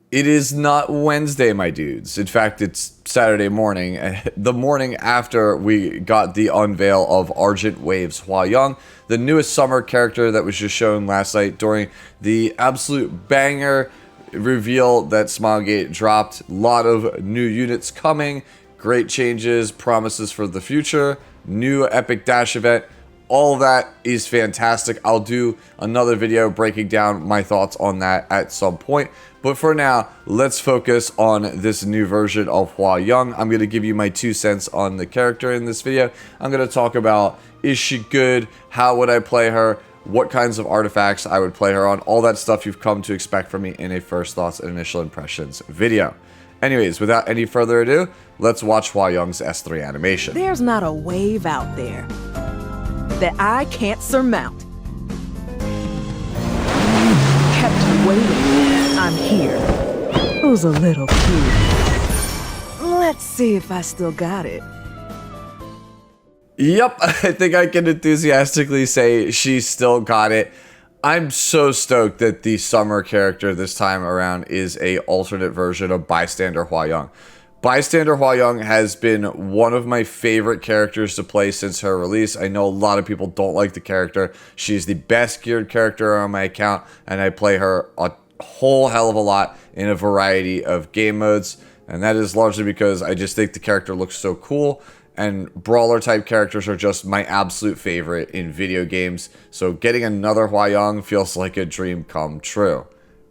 It is not Wednesday, my dudes. In fact, it's Saturday morning, the morning after we got the unveil of Argent Wave's Hwayoung, the newest summer character that was just shown last night during the absolute banger reveal that Smilegate dropped. A lot of new units coming, great changes, promises for the future, new Epic Dash event. All that is fantastic. I'll do another video breaking down my thoughts on that at some point. But for now, let's focus on this new version of Hwayoung. I'm going to give you my 2 cents on the character in this video. I'm going to talk about, is she good? How would I play her? What kinds of artifacts I would play her on? All that stuff you've come to expect from me in a first thoughts and initial impressions video. Anyways, without any further ado, let's watch Hwayoung's S3 animation. There's not a wave out there that I can't surmount. Kept waiting. I'm here. Who's a little cute? Let's see if I still got it. Yep, I think I can enthusiastically say she still got it. I'm so stoked that the summer character this time around is a alternate version of Bystander Hwayoung. Bystander Hwayoung has been one of my favorite characters to play since her release. I know a lot of people don't like the character. She's the best geared character on my account, and I play her a whole hell of a lot in a variety of game modes. And that is largely because I just think the character looks so cool, and brawler type characters are just my absolute favorite in video games. So getting another Hwayoung feels like a dream come true.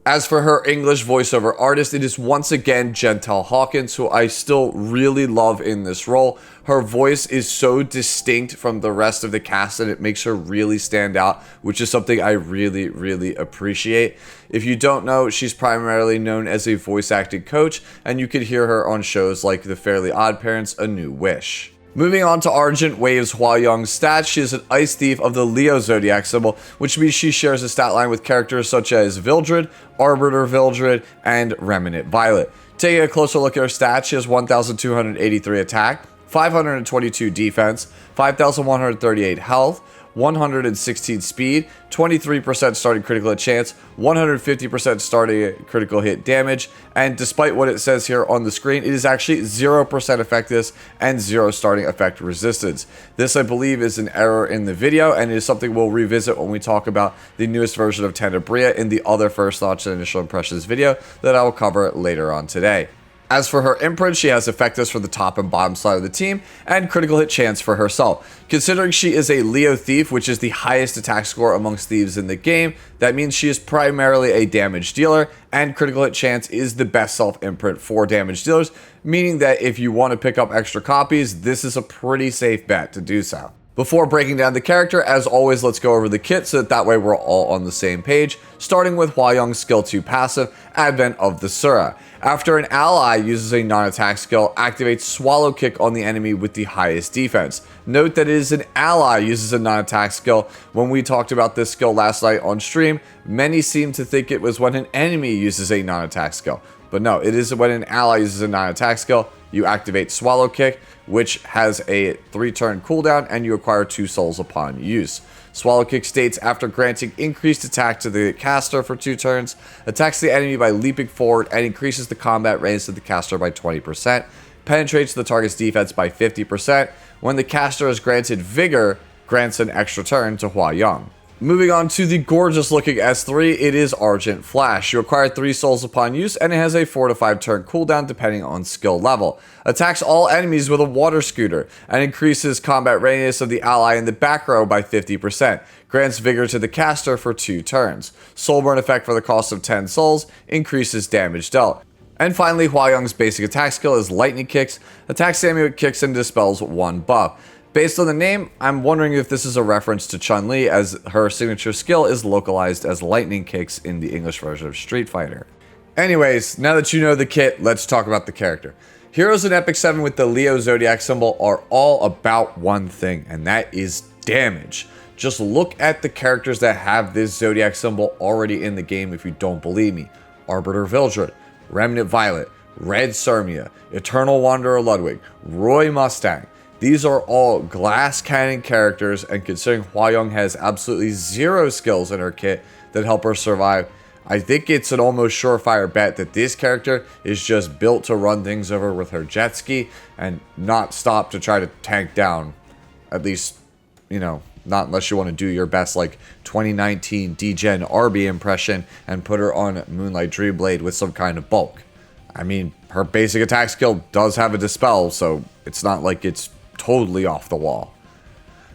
As for her English voiceover artist, it is once again Jentel Hawkins, who I still really love in this role. Her voice is so distinct from the rest of the cast and it makes her really stand out, which is something I really appreciate. If you don't know, she's primarily known as a voice acting coach, and you could hear her on shows like The Fairly Odd Parents, A New Wish. Moving on to Argent Wave's Hwayoung's stats, she is an Ice Thief of the Leo zodiac symbol, which means she shares a stat line with characters such as Vildred, Arbiter Vildred, and Remnant Violet. Taking a closer look at her stats, she has 1,283 attack, 522 defense, 5,138 health, 116 speed, 23% starting critical hit chance, 150% starting critical hit damage, and despite what it says here on the screen, it is actually 0% effectiveness and 0 starting effect resistance. This, I believe, is an error in the video, and it is something we'll revisit when we talk about the newest version of Tenebria in the other first thoughts and initial impressions video that I will cover later on today. As for her imprint, she has effectiveness for the top and bottom side of the team, and critical hit chance for herself. Considering she is a Leo Thief, which is the highest attack score amongst thieves in the game, that means she is primarily a damage dealer, and critical hit chance is the best self-imprint for damage dealers, meaning that if you want to pick up extra copies, this is a pretty safe bet to do so. Before breaking down the character, as always, let's go over the kit so that way we're all on the same page, starting with Hwayoung's skill 2 passive, Advent of the Sura. After an ally uses a non-attack skill, activates Swallow Kick on the enemy with the highest defense. Note that it is an ally uses a non-attack skill. When we talked about this skill last night on stream, many seem to think it was when an enemy uses a non-attack skill. But no, it is when an ally uses a non-attack skill, you activate Swallow Kick, which has a 3-turn cooldown, and you acquire 2 souls upon use. Swallow Kick states, after granting increased attack to the caster for 2 turns, attacks the enemy by leaping forward and increases the combat range of the caster by 20%, penetrates the target's defense by 50%. When the caster is granted Vigor, grants an extra turn to Hwayoung. Moving on to the gorgeous looking S3, it is Argent Flash. You acquire 3 souls upon use, and it has a 4 to 5 turn cooldown depending on skill level. Attacks all enemies with a water scooter, and increases combat radius of the ally in the back row by 50%. Grants vigor to the caster for 2 turns. Soulburn effect for the cost of 10 souls, increases damage dealt. And finally, Hwayoung's basic attack skill is Lightning Kicks. Attacks the enemy with kicks and dispels 1 buff. Based on the name, I'm wondering if this is a reference to Chun-Li, as her signature skill is localized as Lightning Kicks in the English version of Street Fighter. Anyways, now that you know the kit, let's talk about the character. Heroes in Epic 7 with the Leo zodiac symbol are all about one thing, and that is damage. Just look at the characters that have this zodiac symbol already in the game if you don't believe me. Arbiter Vildred, Remnant Violet, Red Sirmia, Eternal Wanderer Ludwig, Roy Mustang. These are all glass cannon characters, and considering Hwayoung has absolutely 0 skills in her kit that help her survive, I think it's an almost surefire bet that this character is just built to run things over with her jet ski and not stop to try to tank down. At least, you know, not unless you want to do your best like 2019 D-Gen Arby impression and put her on Moonlight Dreamblade with some kind of bulk. I mean, her basic attack skill does have a Dispel, so it's not like it's totally off the wall.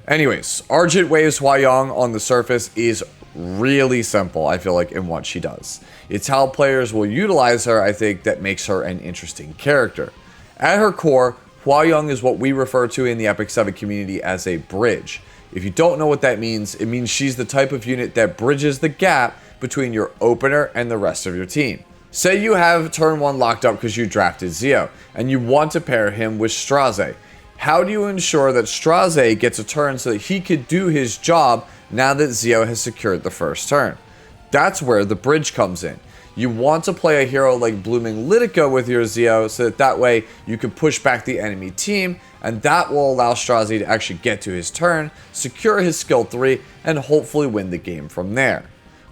Anyways, Argent Wave's Hwayoung on the surface is really simple, I feel like, in what she does. It's how players will utilize her, I think, that makes her an interesting character. At her core, Hwayoung is what we refer to in the Epic 7 community as a bridge. If you don't know what that means, it means she's the type of unit that bridges the gap between your opener and the rest of your team. Say you have turn 1 locked up because you drafted Zio, and you want to pair him with Straze. How do you ensure that Straze gets a turn so that he could do his job now that Zio has secured the first turn? That's where the bridge comes in. You want to play a hero like Blooming Lidica with your Zio so that way you can push back the enemy team, and that will allow Straze to actually get to his turn, secure his skill 3, and hopefully win the game from there.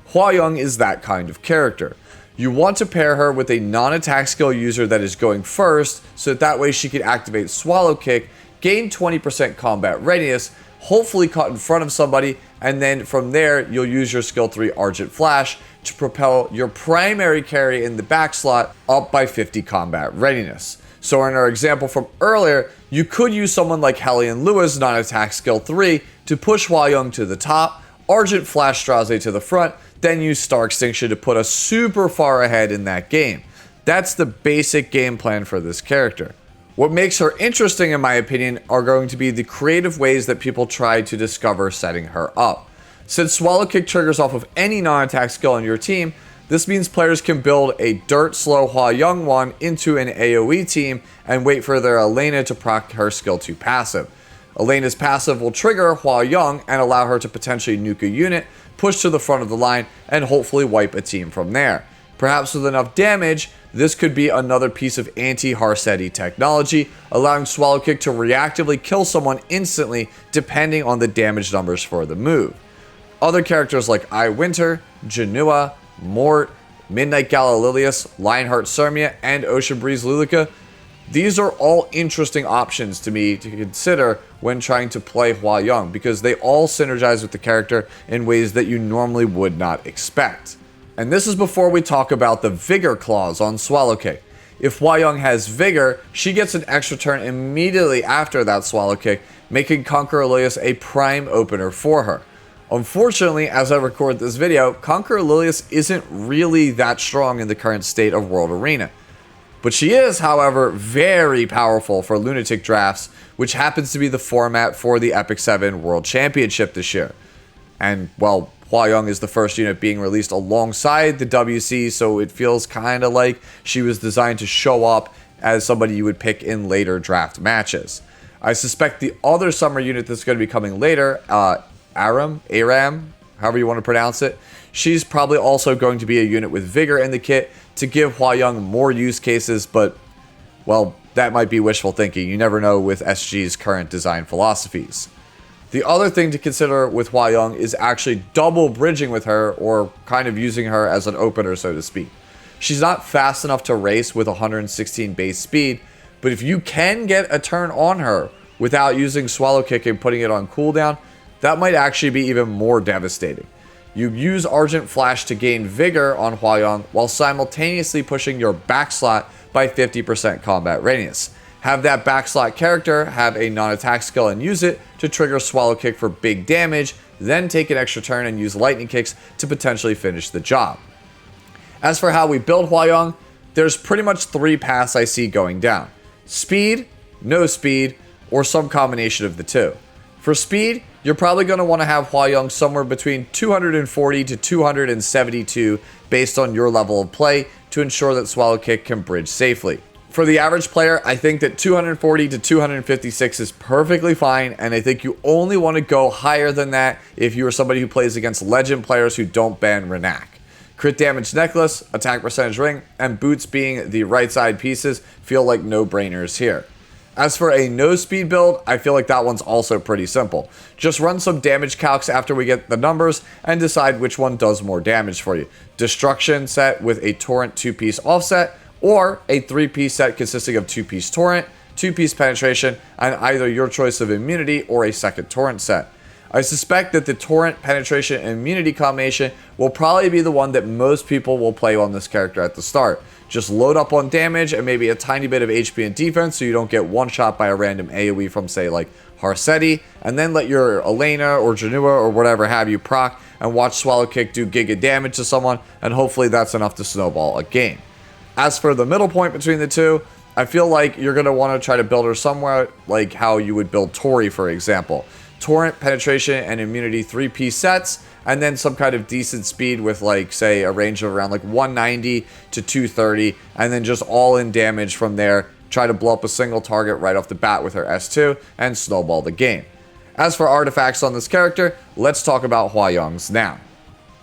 Hwayoung is that kind of character. You want to pair her with a non-attack skill user that is going first, so that way she can activate Swallow Kick, gain 20% combat readiness, hopefully caught in front of somebody, and then from there you'll use your skill 3 Argent Flash to propel your primary carry in the back slot up by 50 combat readiness. So in our example from earlier, you could use someone like Hellion Lua's non-attack skill 3 to push Hwayoung to the top, Argent Flash Straze to the front, then use Star Extinction to put us super far ahead in that game. That's the basic game plan for this character. What makes her interesting, in my opinion, are going to be the creative ways that people try to discover setting her up. Since Swallow Kick triggers off of any non-attack skill on your team, this means players can build a dirt slow Hwayoung one into an AoE team and wait for their Elena to proc her skill 2 passive. Elena's passive will trigger Hwayoung and allow her to potentially nuke a unit, push to the front of the line, and hopefully wipe a team from there. Perhaps with enough damage, this could be another piece of anti-Harseti technology, allowing Swallow Kick to reactively kill someone instantly depending on the damage numbers for the move. Other characters like Winter, Janua, Mort, Midnight Gala Lilius, Lionheart Sirmia, and Ocean Breeze Lulika, these are all interesting options to me to consider when trying to play Hwayoung because they all synergize with the character in ways that you normally would not expect. And this is before we talk about the Vigor clause on Swallow Kick. If Hwayoung has Vigor, she gets an extra turn immediately after that Swallow Kick, making Conqueror Lilius a prime opener for her. Unfortunately, as I record this video, Conqueror Lilius isn't really that strong in the current state of World Arena. But she is, however, very powerful for Lunatic drafts, which happens to be the format for the Epic 7 World Championship this year. And, well, Hwayoung is the first unit being released alongside the WC, so it feels kind of like she was designed to show up as somebody you would pick in later draft matches. I suspect the other summer unit that's going to be coming later, Aram, however you want to pronounce it, she's probably also going to be a unit with Vigor in the kit to give Hwayoung more use cases, but, well, that might be wishful thinking. You never know with SG's current design philosophies. The other thing to consider with Hwayoung is actually double bridging with her, or kind of using her as an opener, so to speak. She's not fast enough to race with 116 base speed, but if you can get a turn on her without using Swallow Kick and putting it on cooldown, that might actually be even more devastating. You use Argent Flash to gain Vigor on Hwayoung while simultaneously pushing your back slot by 50% combat readiness. Have that back slot character have a non-attack skill and use it to trigger Swallow Kick for big damage, then take an extra turn and use Lightning Kicks to potentially finish the job. As for how we build Hwayoung, there's pretty much 3 paths I see going down. Speed, no speed, or some combination of the two. For speed, you're probably going to want to have Hwayoung somewhere between 240 to 272 based on your level of play to ensure that Swallow Kick can bridge safely. For the average player, I think that 240 to 256 is perfectly fine, and I think you only want to go higher than that if you are somebody who plays against legend players who don't ban Renak. Crit damage necklace, attack percentage ring, and boots being the right side pieces feel like no-brainers here. As for a no speed build, I feel like that one's also pretty simple. Just run some damage calcs after we get the numbers and decide which one does more damage for you. Destruction set with a torrent 2-piece offset, or a 3-piece set consisting of 2-piece torrent, 2-piece penetration, and either your choice of immunity or a second torrent set. I suspect that the torrent, penetration, and immunity combination will probably be the one that most people will play on this character at the start. Just load up on damage and maybe a tiny bit of HP and defense so you don't get one shot by a random AoE from, say, like Harsetti, and then let your Elena or Janua or whatever have you proc and watch Swallow Kick do giga damage to someone, and hopefully that's enough to snowball a game. As for the middle point between the two, I feel like you're going to want to try to build her somewhere like how you would build Tori, for example. Torrent, penetration, and immunity 3-piece sets, and then some kind of decent speed with, like, say, a range of around like 190 to 230, and then just all in damage from there. Try to blow up a single target right off the bat with her S2 and snowball the game. As for artifacts on this character, let's talk about Hwayoung's now.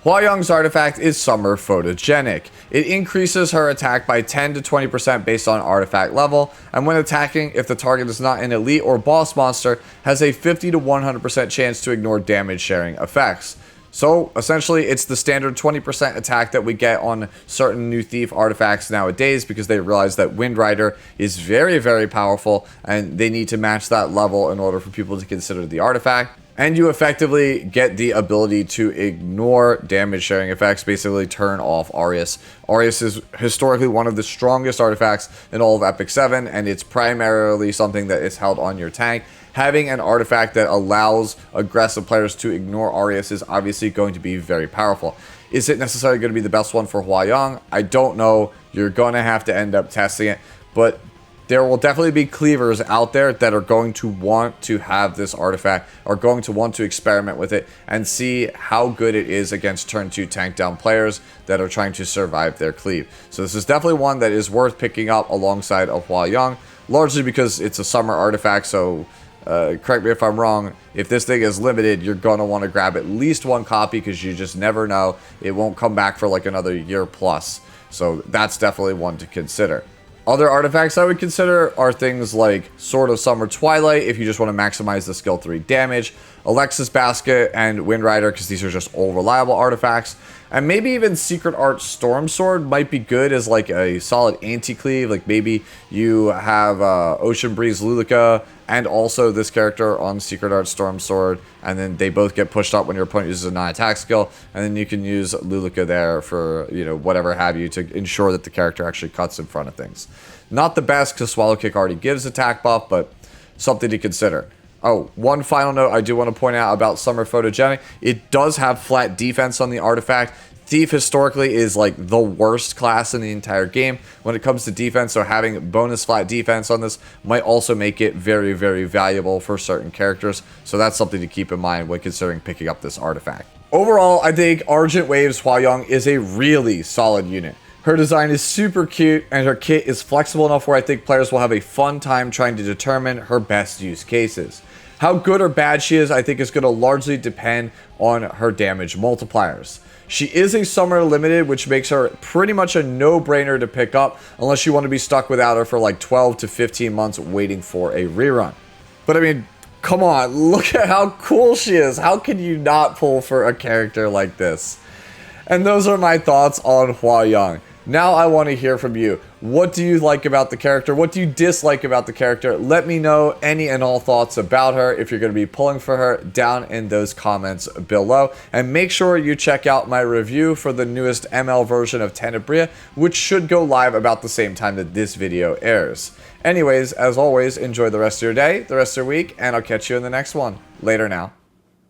Hwayoung's artifact is Summer Photogenic. It increases her attack by 10 to 20% based on artifact level, and when attacking, if the target is not an elite or boss monster, has a 50 to 100% chance to ignore damage sharing effects. So essentially, it's the standard 20% attack that we get on certain new Thief artifacts nowadays, because they realize that Wind Rider is very, very powerful, and they need to match that level in order for people to consider the artifact. And you effectively get the ability to ignore damage sharing effects, basically turn off Arius. Arius is historically one of the strongest artifacts in all of Epic 7, and it's primarily something that is held on your tank. Having an artifact that allows aggressive players to ignore Arius is obviously going to be very powerful. Is it necessarily going to be the best one for Hwayoung? I don't know. You're going to have to end up testing it, but there will definitely be cleavers out there that are going to want to have this artifact, are going to want to experiment with it and see how good it is against turn 2 tank down players that are trying to survive their cleave. So this is definitely one that is worth picking up alongside of Hwayoung, largely because it's a summer artifact. So correct me if I'm wrong, if this thing is limited, you're going to want to grab at least one copy because you just never know. It won't come back for like another year plus. So that's definitely one to consider. Other artifacts I would consider are things like Sword of Summer Twilight, if you just want to maximize the skill 3 damage, Alexis Basket, and Wind Rider, because these are just all reliable artifacts. And maybe even Secret Art Storm Sword might be good as like a solid anti-cleave. Like maybe you have Ocean Breeze Luluka and also this character on Secret Art Storm Sword, and then they both get pushed up when your opponent uses a non-attack skill, and then you can use Luluka there for, you know, whatever have you to ensure that the character actually cuts in front of things. Not the best because Swallow Kick already gives attack buff, but something to consider. Oh, one final note I do want to point out about Summer Photogenic. It does have flat defense on the artifact. Thief historically is like the worst class in the entire game when it comes to defense, so having bonus flat defense on this might also make it very, very valuable for certain characters. So that's something to keep in mind when considering picking up this artifact. Overall, I think Argent Waves Hwayoung is a really solid unit. Her design is super cute, and her kit is flexible enough where I think players will have a fun time trying to determine her best use cases. How good or bad she is, I think, is going to largely depend on her damage multipliers. She is a summer limited, which makes her pretty much a no-brainer to pick up unless you want to be stuck without her for like 12 to 15 months waiting for a rerun. But I mean, come on, look at how cool she is. How can you not pull for a character like this? And those are my thoughts on Hwayoung. Now I want to hear from you. What do you like about the character? What do you dislike about the character? Let me know any and all thoughts about her if you're going to be pulling for her down in those comments below. And make sure you check out my review for the newest ML version of Tenebria, which should go live about the same time that this video airs. Anyways, as always, enjoy the rest of your day, the rest of your week, and I'll catch you in the next one. Later now.